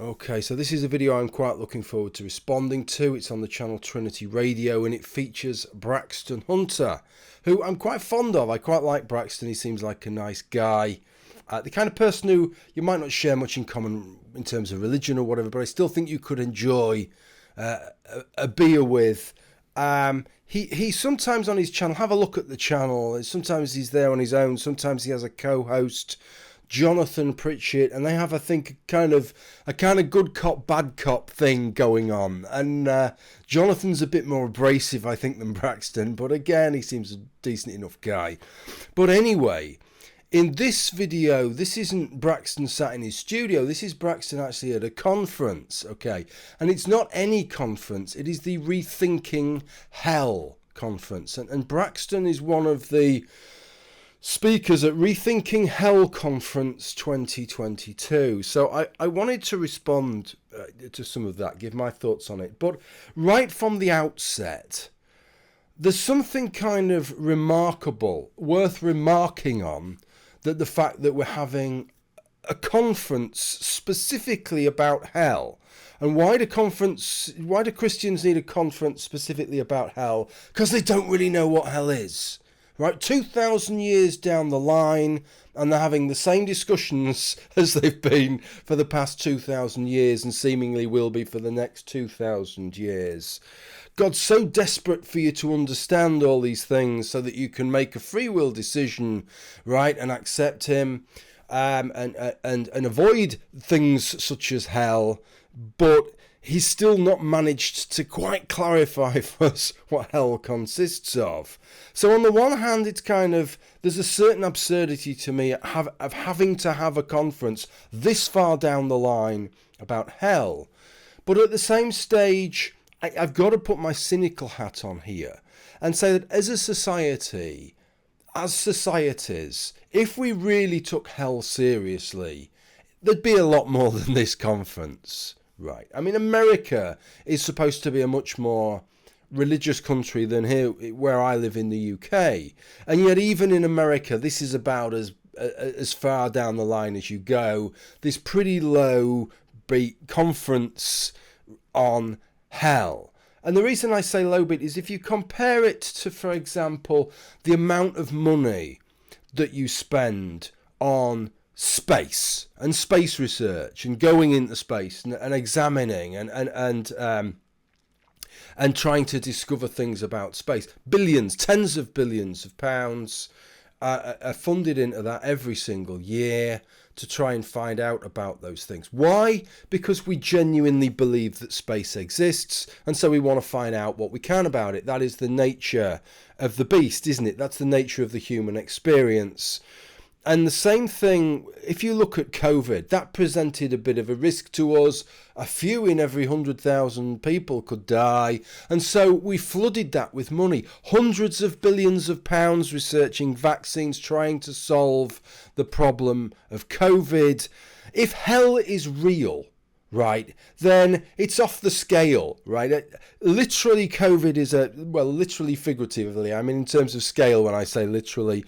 Okay, so this is a video I'm quite looking forward to responding to. It's on the channel Trinity Radio and it features Braxton Hunter, who I'm quite fond of. I quite like Braxton. He seems like a nice guy. The kind of person who you might not share much in common in terms of religion or whatever, but I still think you could enjoy a beer with. He sometimes on his channel, have a look at the channel. Sometimes he's there on his own. Sometimes he has a co-host, Jonathan Pritchett, and they have, I think, a kind of good cop, bad cop thing going on. And Jonathan's a bit more abrasive, I think, than Braxton, but again, he seems a decent enough guy. But anyway, in this video, this isn't Braxton sat in his studio. This is Braxton actually at a conference, okay? And it's not any conference. It is the Rethinking Hell conference. And Braxton is one of the speakers at Rethinking Hell Conference 2022. So I wanted to respond to some of that, give my thoughts on it. But right from the outset, there's something kind of remarkable, worth remarking on, that the fact that we're having a conference specifically about hell. And why do Christians need a conference specifically about hell? Because they don't really know what hell is. Right, 2,000 years down the line, and they're having the same discussions as they've been for the past 2,000 years and seemingly will be for the next 2,000 years. God's so desperate for you to understand all these things so that you can make a free will decision, right, and accept him and avoid things such as hell, but he's still not managed to quite clarify for us what hell consists of. So on the one hand, it's kind of, there's a certain absurdity to me of having to have a conference this far down the line about hell. But at the same stage, I've got to put my cynical hat on here and say that as a society, as societies, if we really took hell seriously, there'd be a lot more than this conference. Right. I mean, America is supposed to be a much more religious country than here, where I live in the UK. And yet, even in America, this is about as far down the line as you go. This pretty low beat conference on hell. And the reason I say low beat is if you compare it to, for example, the amount of money that you spend on space and space research and going into space and examining and trying to discover things about space. Billions, tens of billions of pounds are funded into that every single year to try and find out about those things. Why? Because we genuinely believe that space exists, and so we want to find out what we can about it. That is the nature of the beast, isn't it? That's the nature of the human experience. And the same thing, if you look at COVID, that presented a bit of a risk to us. A few in every 100,000 people could die. And so we flooded that with money. Hundreds of billions of pounds researching vaccines, trying to solve the problem of COVID. If hell is real, right, then it's off the scale, right? Literally, COVID is literally figuratively, I mean, in terms of scale, when I say literally,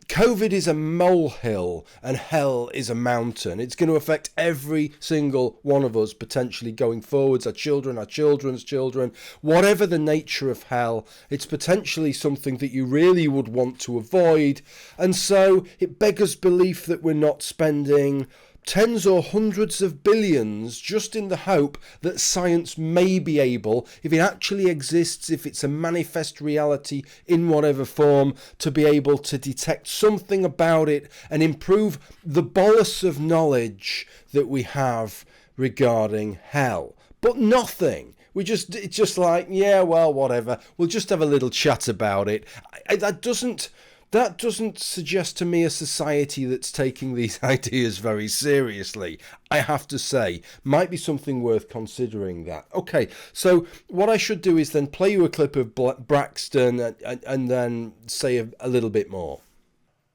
COVID is a molehill and hell is a mountain. It's going to affect every single one of us potentially going forwards, our children, our children's children. Whatever the nature of hell, it's potentially something that you really would want to avoid. And so it beggars belief that we're not spending tens or hundreds of billions just in the hope that science may be able, if it actually exists, if it's a manifest reality in whatever form, to be able to detect something about it and improve the bolus of knowledge that we have regarding hell. But nothing. It's just like, yeah, well, whatever. We'll just have a little chat about it. That doesn't suggest to me a society that's taking these ideas very seriously. I have to say, might be something worth considering that. Okay, so what I should do is then play you a clip of Braxton and then say a little bit more.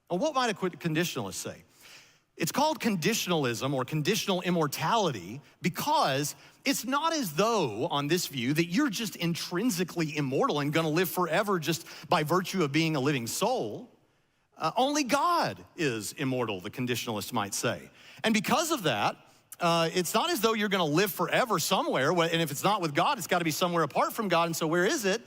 Well, what might a conditionalist say? It's called conditionalism or conditional immortality because it's not as though, on this view, that you're just intrinsically immortal and going to live forever just by virtue of being a living soul. Only God is immortal, the conditionalist might say. And because of that, it's not as though you're going to live forever somewhere, and if it's not with God, it's got to be somewhere apart from God, and so where is it?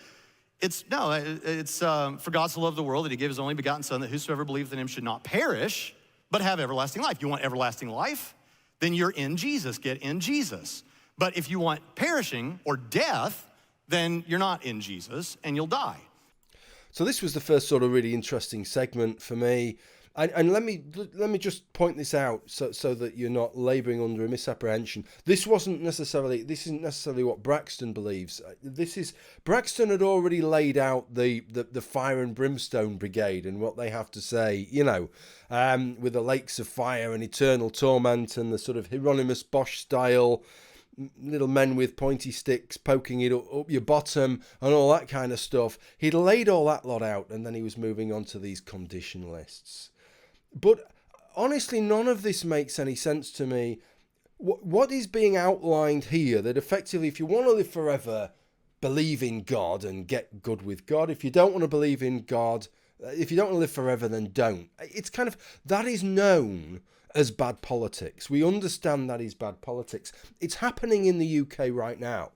It's for God so loved the world that he gave his only begotten son, that whosoever believes in him should not perish, but have everlasting life. You want everlasting life? Then you're in Jesus, get in Jesus. But if you want perishing or death, then you're not in Jesus and you'll die. So this was the first sort of really interesting segment for me. And let me just point this out so that you're not labouring under a misapprehension. This isn't necessarily what Braxton believes. Braxton had already laid out the fire and brimstone brigade and what they have to say, with the lakes of fire and eternal torment and the sort of Hieronymus Bosch style little men with pointy sticks poking it up your bottom and all that kind of stuff. He'd laid all that lot out, and then he was moving on to these conditionalists. But honestly, none of this makes any sense to me. What is being outlined here, that effectively if you want to live forever, believe in God and get good with God. If you don't want to believe in God, if you don't want to live forever, then don't. It's kind of, that is known as bad politics. We understand that is bad politics. It's happening in the UK right now.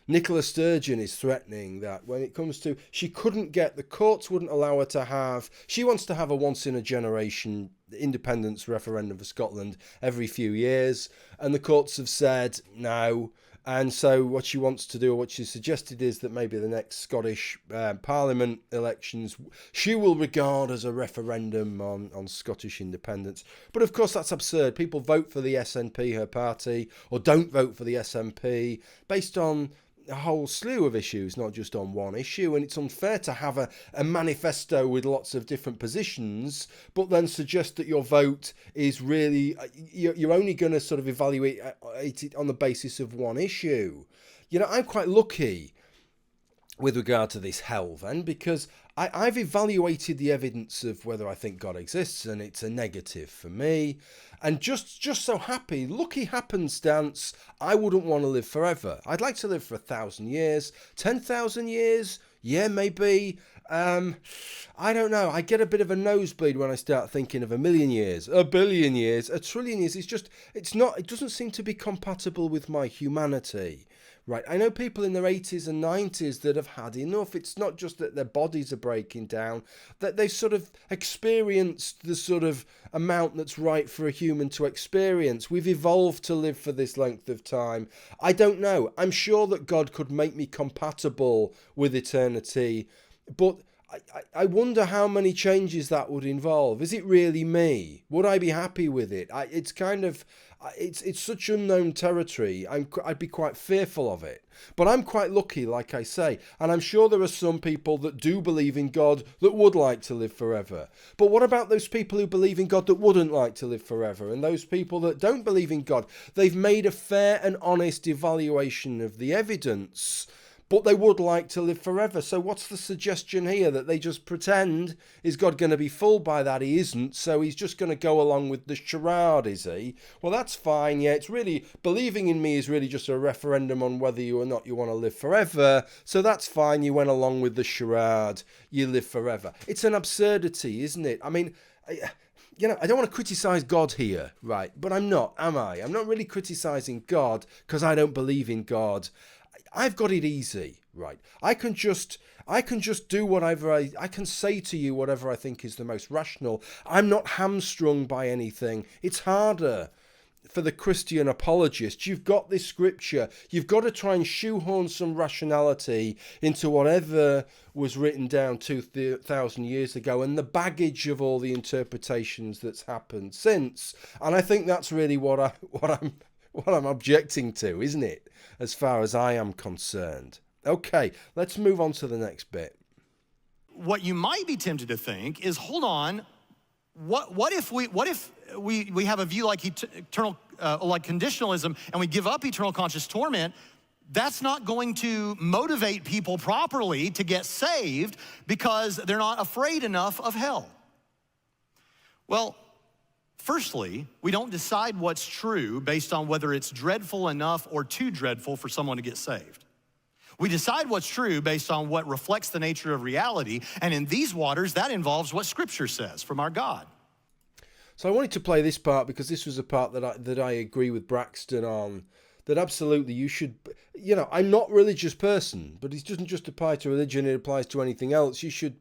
Nicola Sturgeon is threatening that when it comes to, the courts wouldn't allow her to have, she wants to have a once-in-a-generation independence referendum for Scotland every few years, and the courts have said no. And so what she wants to do, or what she suggested, is that maybe the next Scottish Parliament elections, she will regard as a referendum on Scottish independence. But of course that's absurd. People vote for the SNP, her party, or don't vote for the SNP based on a whole slew of issues, not just on one issue, and it's unfair to have a manifesto with lots of different positions, but then suggest that your vote is really, you're only going to sort of evaluate it on the basis of one issue. I'm quite lucky with regard to this hell then, because I've evaluated the evidence of whether I think God exists, and it's a negative for me. And just so lucky happenstance, I wouldn't want to live forever. I'd like to live for 1,000 years, 10,000 years, yeah, maybe. I don't know. I get a bit of a nosebleed when I start thinking of 1,000,000 years, 1,000,000,000 years, 1,000,000,000,000 years. It doesn't seem to be compatible with my humanity. Right, I know people in their 80s and 90s that have had enough. It's not just that their bodies are breaking down, that they've sort of experienced the sort of amount that's right for a human to experience. We've evolved to live for this length of time. I don't know. I'm sure that God could make me compatible with eternity, but I wonder how many changes that would involve. Is it really me? Would I be happy with it? It's such unknown territory. I'd be quite fearful of it. But I'm quite lucky, like I say, and I'm sure there are some people that do believe in God that would like to live forever. But what about those people who believe in God that wouldn't like to live forever? And those people that don't believe in God, they've made a fair and honest evaluation of the evidence, but they would like to live forever. So what's the suggestion here? That they just pretend, is God going to be fooled by that? He isn't, so he's just going to go along with the charade, is he? Well, that's fine, yeah, it's really, believing in me is really just a referendum on whether you or not you want to live forever, so that's fine, you went along with the charade, you live forever. It's an absurdity, isn't it? I mean, I don't want to criticise God here, right? But I'm not, am I? I'm not really criticising God because I don't believe in God. I've got it easy, right? I can just do whatever I can say to you whatever I think is the most rational. I'm not hamstrung by anything. It's harder for the Christian apologist. You've got this scripture. You've got to try and shoehorn some rationality into whatever was written down 2,000 years ago and the baggage of all the interpretations that's happened since. And I think that's really what I'm objecting to, isn't it? As far as I am concerned. Okay, let's move on to the next bit. What you might be tempted to think is, hold on, what if we have a view like eternal, like conditionalism, and we give up eternal conscious torment? That's not going to motivate people properly to get saved because they're not afraid enough of hell. Well, firstly, we don't decide what's true based on whether it's dreadful enough or too dreadful for someone to get saved. We decide what's true based on what reflects the nature of reality, and in these waters, that involves what Scripture says from our God. So I wanted to play this part because this was a part that I agree with Braxton on. That absolutely you should, I'm not a religious person, but it doesn't just apply to religion, it applies to anything else. You should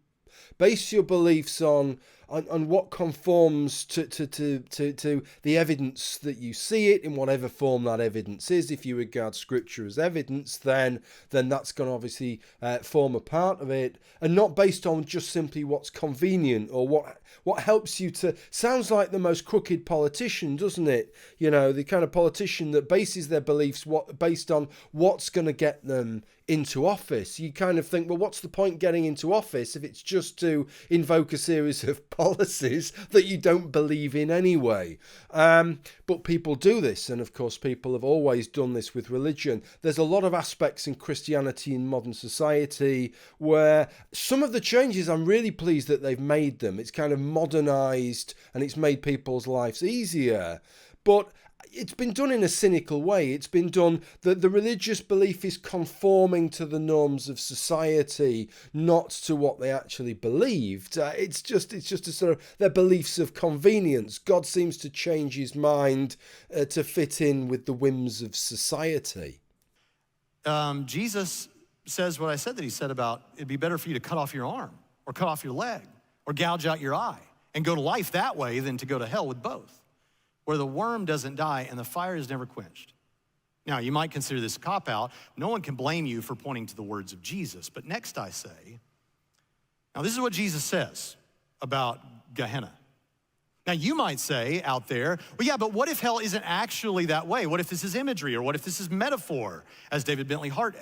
base your beliefs on what conforms to the evidence that you see it in whatever form that evidence is. If you regard scripture as evidence, then that's going to obviously form a part of it, and not based on just simply what's convenient or what helps you to. Sounds like the most crooked politician, doesn't it? The kind of politician that bases their beliefs based on what's going to get them into office. You kind of think, well, what's the point getting into office if it's just to invoke a series of policies that you don't believe in anyway? But people do this, and of course people have always done this with religion. There's a lot of aspects in Christianity in modern society where some of the changes, I'm really pleased that they've made them. It's kind of modernized and it's made people's lives easier. But it's been done in a cynical way. It's been done that the religious belief is conforming to the norms of society, not to what they actually believed. It's just a sort of their beliefs of convenience. God seems to change his mind to fit in with the whims of society. Jesus says what I said that he said about it'd be better for you to cut off your arm or cut off your leg or gouge out your eye and go to life that way than to go to hell with both, where the worm doesn't die and the fire is never quenched. Now, you might consider this a cop-out. No one can blame you for pointing to the words of Jesus. But next I say, now this is what Jesus says about Gehenna. Now, you might say out there, well, yeah, but what if hell isn't actually that way? What if this is imagery, or what if this is metaphor, as David Bentley Hart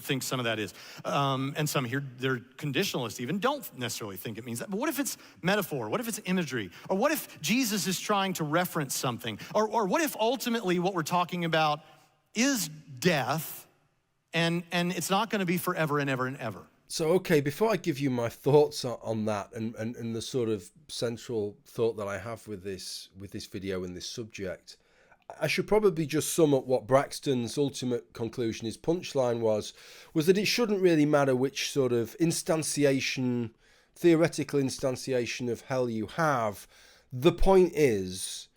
thinks some of that is? And some here, they're conditionalists even, don't necessarily think it means that. But what if it's metaphor? What if it's imagery? Or what if Jesus is trying to reference something? Or what if ultimately what we're talking about is death, and it's not going to be forever and ever and ever? So, okay, before I give you my thoughts on that and the sort of central thought that I have with this video and this subject, I should probably just sum up what Braxton's ultimate conclusion, his punchline was that it shouldn't really matter which sort of theoretical instantiation of hell you have. The point is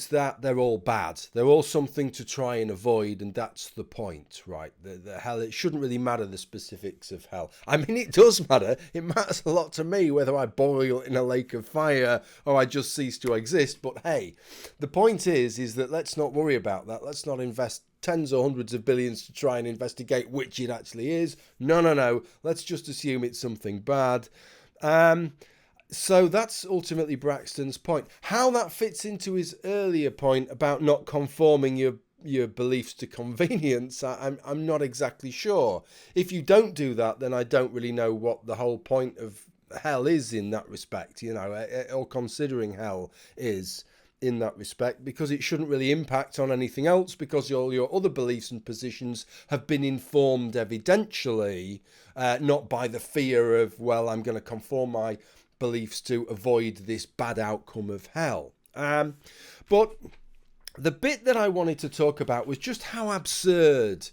that they're all bad. They're all something to try and avoid, and that's the point, right? The hell, it shouldn't really matter the specifics of hell. I mean, it does matter. It matters a lot to me whether I boil in a lake of fire or I just cease to exist. But hey, the point is that let's not worry about that. Let's not invest tens or hundreds of billions to try and investigate which it actually is. No. Let's just assume it's something bad. So that's ultimately Braxton's point. How that fits into his earlier point about not conforming your beliefs to convenience, I'm not exactly sure. If you don't do that, then I don't really know what the whole point of hell is in that respect, or considering hell is in that respect, because it shouldn't really impact on anything else, because all your other beliefs and positions have been informed evidentially, not by the fear of, well, I'm going to conform my beliefs to avoid this bad outcome of hell. But the bit that I wanted to talk about was just how absurd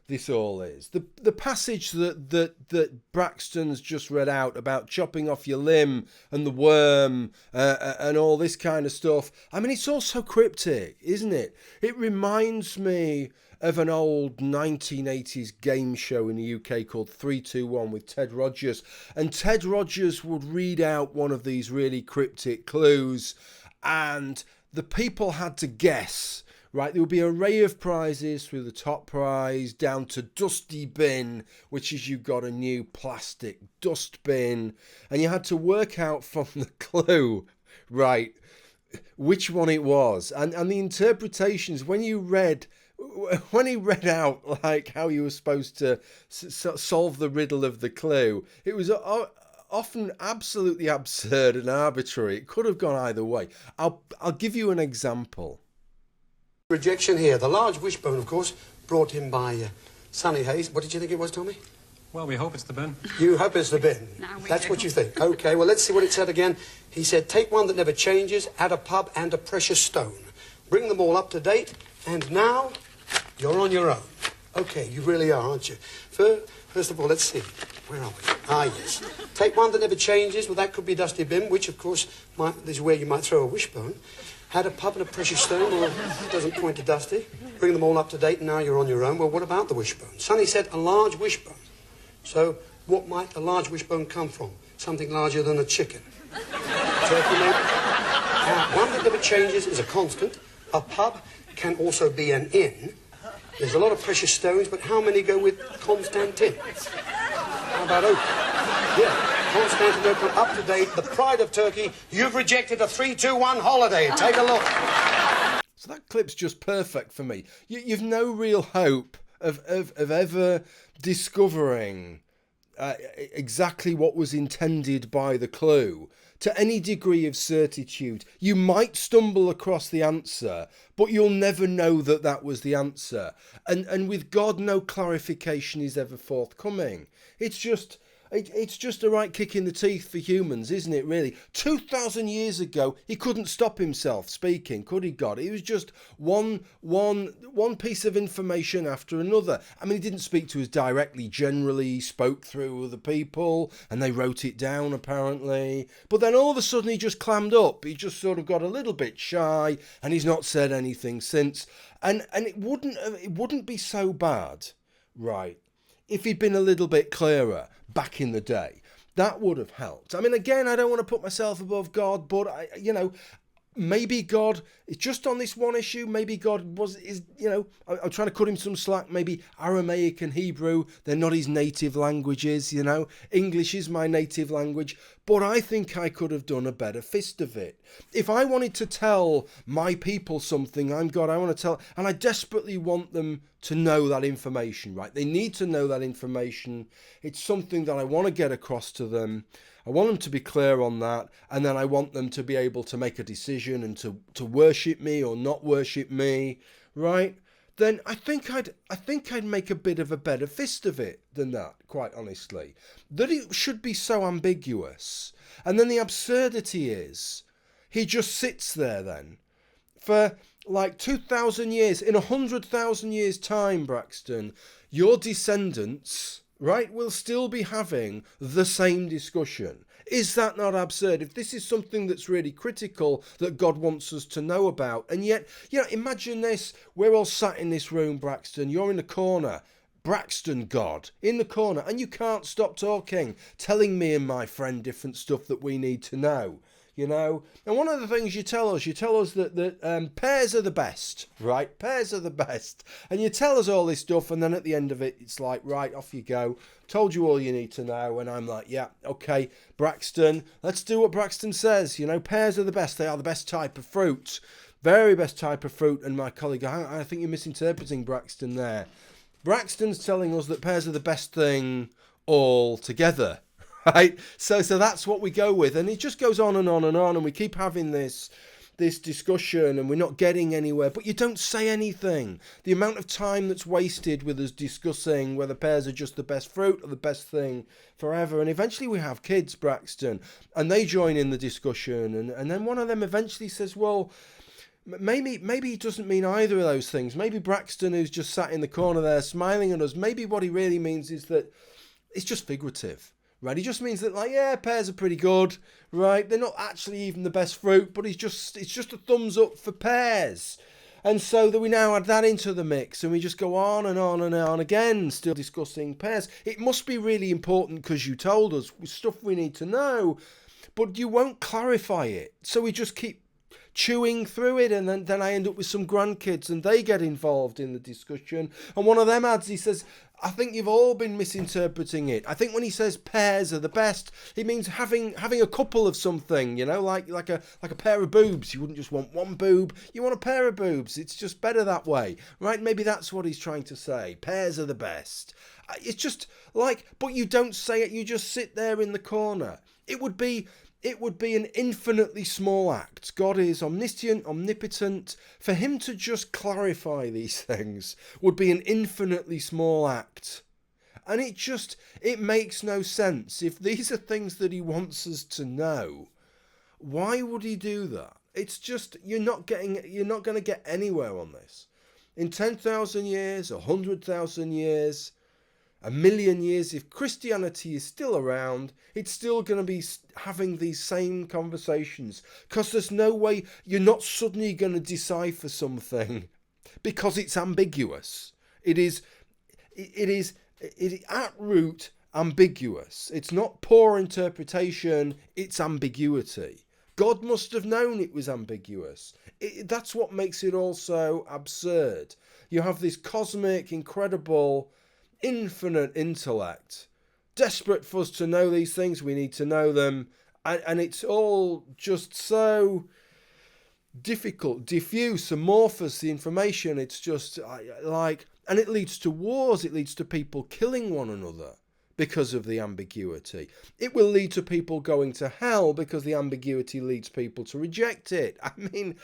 this all is. The passage that Braxton's just read out about chopping off your limb and the worm and all this kind of stuff. I mean, it's all so cryptic, isn't it? It reminds me of an old 1980s game show in the UK called 3-2-1 with Ted Rogers. And Ted Rogers would read out one of these really cryptic clues, and the people had to guess. Right, there would be an array of prizes through the top prize down to dusty bin, which is you got a new plastic dustbin, and you had to work out from the clue, right, which one it was. And the interpretations, when he read out like how you were supposed to solve the riddle of the clue, it was often absolutely absurd and arbitrary. It could have gone either way. I'll give you an example. Rejection here. The large wishbone, of course, brought in by Sonny Hayes. What did you think it was, Tommy? Well, we hope it's the bin. You hope it's the bin? No, That's what you think. Okay, well, let's see what it said again. He said, take one that never changes, add a pub and a precious stone. Bring them all up to date, and now you're on your own. Okay, you really are, aren't you? First of all, let's see. Where are we? Ah, yes. Take one that never changes. Well, that could be a dusty bin, which, of course, this is where you might throw a wishbone. Had a pub and a precious stone. Well, it doesn't point to dusty. Bring them all up to date, and now you're on your own. Well, what about the wishbone? Sonny said a large wishbone. So, what might a large wishbone come from? Something larger than a chicken. Turkey, maybe? One that never changes is a constant. A pub can also be an inn. There's a lot of precious stones, but how many go with Constantine? How about Opal? Yeah, Constantinople, up to date, the pride of Turkey. You've rejected a 3-2-1 holiday. Take a look. So that clip's just perfect for me. You've no real hope of ever discovering exactly what was intended by the clue to any degree of certitude. You might stumble across the answer, but you'll never know that that was the answer. And with God, no clarification is ever forthcoming. It's just a right kick in the teeth for humans, isn't it, really? 2,000 years ago, he couldn't stop himself speaking, could he, God? It was just one piece of information after another. I mean, he didn't speak to us directly. Generally, he spoke through other people, and they wrote it down, apparently. But then all of a sudden, he just clammed up. He just sort of got a little bit shy, and he's not said anything since. And it wouldn't be so bad, right, if he'd been a little bit clearer back in the day. That would have helped. I mean, again, I don't want to put myself above God, but maybe God is just on this one issue. Maybe God I'm trying to cut him some slack. Maybe Aramaic and Hebrew, they're not his native languages, English is my native language, but I think I could have done a better fist of it. If I wanted to tell my people something, I'm God, I want to tell, and I desperately want them to know that information, right? They need to know that information. It's something that I want to get across to them. I want them to be clear on that, and then I want them to be able to make a decision and to worship me or not worship me, right? Then I think I'd make a bit of a better fist of it than that, quite honestly. That it should be so ambiguous. And then the absurdity is, he just sits there then for like 2,000 years. In 100,000 years' time, Braxton, your descendants, right, will still be having the same discussion. Is that not absurd? If this is something that's really critical that God wants us to know about, and yet, imagine this, we're all sat in this room, Braxton, you're in the corner, Braxton God, in the corner, and you can't stop talking, telling me and my friend different stuff that we need to know. And one of the things you tell us that pairs are the best, right? Pairs are the best. And you tell us all this stuff, and then at the end of it, it's like, right, off you go. Told you all you need to know. And I'm like, yeah, okay, Braxton, let's do what Braxton says. Pears are the best. They are the best type of fruit. Very best type of fruit. And my colleague, I think you're misinterpreting Braxton there. Braxton's telling us that pears are the best thing altogether. Right, so that's what we go with, and it just goes on and on and on, and we keep having this discussion, and we're not getting anywhere. But you don't say anything. The amount of time that's wasted with us discussing whether pears are just the best fruit or the best thing forever, and eventually we have kids, Braxton, and they join in the discussion, and then one of them eventually says, well, maybe he doesn't mean either of those things. Maybe Braxton, who's just sat in the corner there smiling at us, maybe what he really means is that it's just figurative. Right, he just means that, pears are pretty good, right? They're not actually even the best fruit, but it's just a thumbs up for pears. And so that we now add that into the mix, and we just go on and on and on again, still discussing pears. It must be really important because you told us stuff we need to know, but you won't clarify it. So we just keep chewing through it, and then I end up with some grandkids, and they get involved in the discussion. And one of them adds, he says, I think you've all been misinterpreting it. I think when he says pears are the best, he means having a couple of something, like a pair of boobs. You wouldn't just want one boob, you want a pair of boobs. It's just better that way, right? Maybe that's what he's trying to say. Pears are the best. It's just but you don't say it, you just sit there in the corner. It would be an infinitely small act. God is omniscient, omnipotent. For him to just clarify these things would be an infinitely small act. And it makes no sense. If these are things that he wants us to know, why would he do that? It's just, you're not going to get anywhere on this. In 10,000 years, 100,000 years, 1,000,000 years, if Christianity is still around, it's still going to be having these same conversations, because there's no way you're not suddenly going to decipher something because it's ambiguous. It is at root ambiguous. It's not poor interpretation, it's ambiguity. God must have known it was ambiguous. That's what makes it all so absurd. You have this cosmic, incredible, infinite intellect, desperate for us to know these things. We need to know them, and it's all just so difficult, diffuse, amorphous, the information. It's just like, and it leads to wars. It leads to people killing one another because of the ambiguity. It will lead to people going to hell because the ambiguity leads people to reject it. I mean,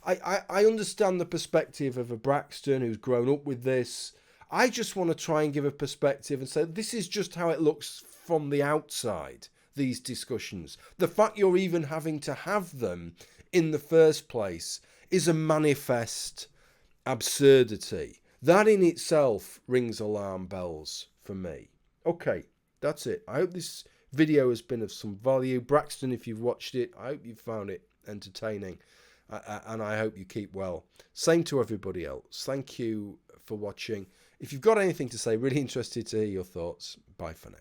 I understand the perspective of a Braxton who's grown up with this. I just want to try and give a perspective and say this is just how it looks from the outside, these discussions. The fact you're even having to have them in the first place is a manifest absurdity. That in itself rings alarm bells for me. Okay, that's it. I hope this video has been of some value. Braxton, if you've watched it, I hope you found it entertaining, and I hope you keep well. Same to everybody else. Thank you for watching. If you've got anything to say, really interested to hear your thoughts. Bye for now.